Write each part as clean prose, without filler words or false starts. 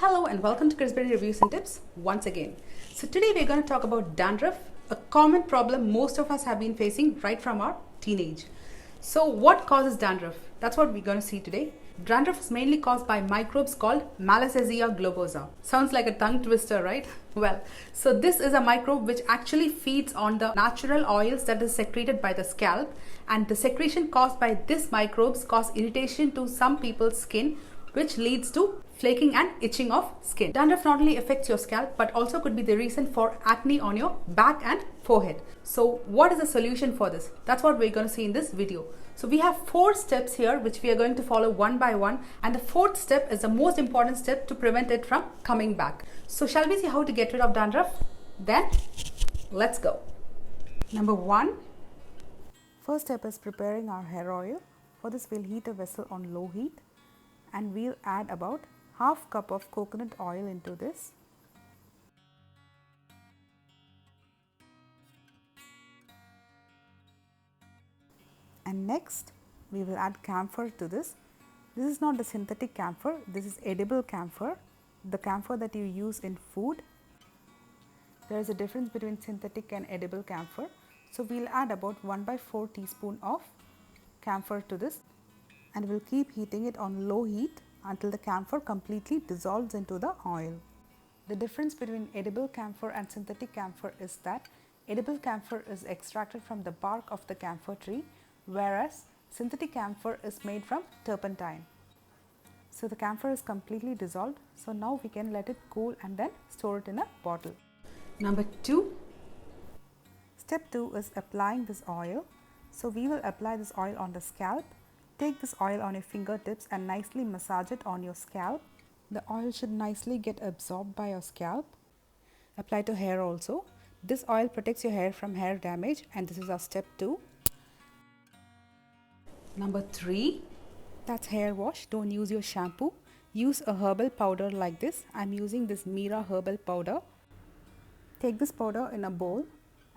Hello and welcome to Cryssberry Reviews and Tips once again. So today we're going to talk about dandruff, a common problem most of us have been facing right from our teenage. So what causes dandruff? That's what we're going to see today. Dandruff is mainly caused by microbes called Malassezia globosa. Sounds like a tongue twister, right? Well, so this is a microbe which actually feeds on the natural oils that is secreted by the scalp, and the secretion caused by this microbes cause irritation to some people's skin, which leads to flaking and itching of skin. Dandruff not only affects your scalp but also could be the reason for acne on your back and forehead. So what is the solution for this? That's what we're going to see in this video. So we have 4 steps here which we are going to follow one by one, and the 4th step is the most important step to prevent it from coming back. So shall we see how to get rid of dandruff? Then let's go. Number 1. First step is preparing our hair oil. For this we'll heat a vessel on low heat and we'll add about half cup of coconut oil into this. And next we will add camphor to this. This is not the synthetic camphor, this is edible camphor, the camphor that you use in food. There is a difference between synthetic and edible camphor. So we'll add about 1/4 teaspoon of camphor to this, and we'll keep heating it on low heat until the camphor completely dissolves into the oil. The difference between edible camphor and synthetic camphor is that edible camphor is extracted from the bark of the camphor tree, whereas synthetic camphor is made from turpentine. So the camphor is completely dissolved. So now we can let it cool and then store it in a bottle. Number 2. Step 2 is applying this oil. So we will apply this oil on the scalp. Take this oil on your fingertips and nicely massage it on your scalp. The oil should nicely get absorbed by your scalp. Apply to hair also. This oil protects your hair from hair damage, and this is our step 2. Number 3. That's hair wash. Don't use your shampoo. Use a herbal powder like this. I'm using this Meera herbal powder. Take this powder in a bowl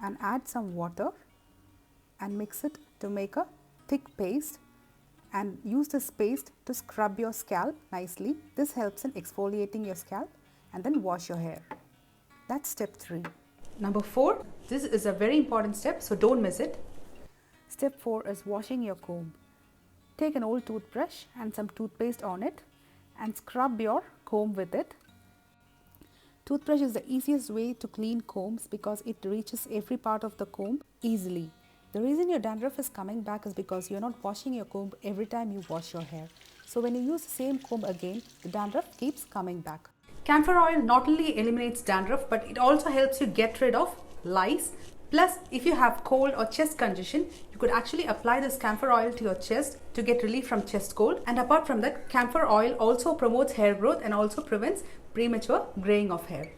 and add some water and mix it to make a thick paste, and use this paste to scrub your scalp nicely. This helps in exfoliating your scalp, and then wash your hair. That's step 3. Number 4. This is a very important step, so don't miss it. Step 4 is washing your comb. Take an old toothbrush and some toothpaste on it and scrub your comb with it. Toothbrush is the easiest way to clean combs because it reaches every part of the comb easily. The reason your dandruff is coming back is because you're not washing your comb every time you wash your hair. So when you use the same comb again, the dandruff keeps coming back. Camphor oil not only eliminates dandruff, but it also helps you get rid of lice. Plus, if you have cold or chest congestion, you could actually apply this camphor oil to your chest to get relief from chest cold. And apart from that, camphor oil also promotes hair growth and also prevents premature graying of hair.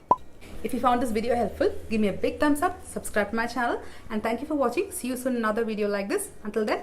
If you found this video helpful, give me a big thumbs up, subscribe to my channel, and thank you for watching. See you soon in another video like this. Until then,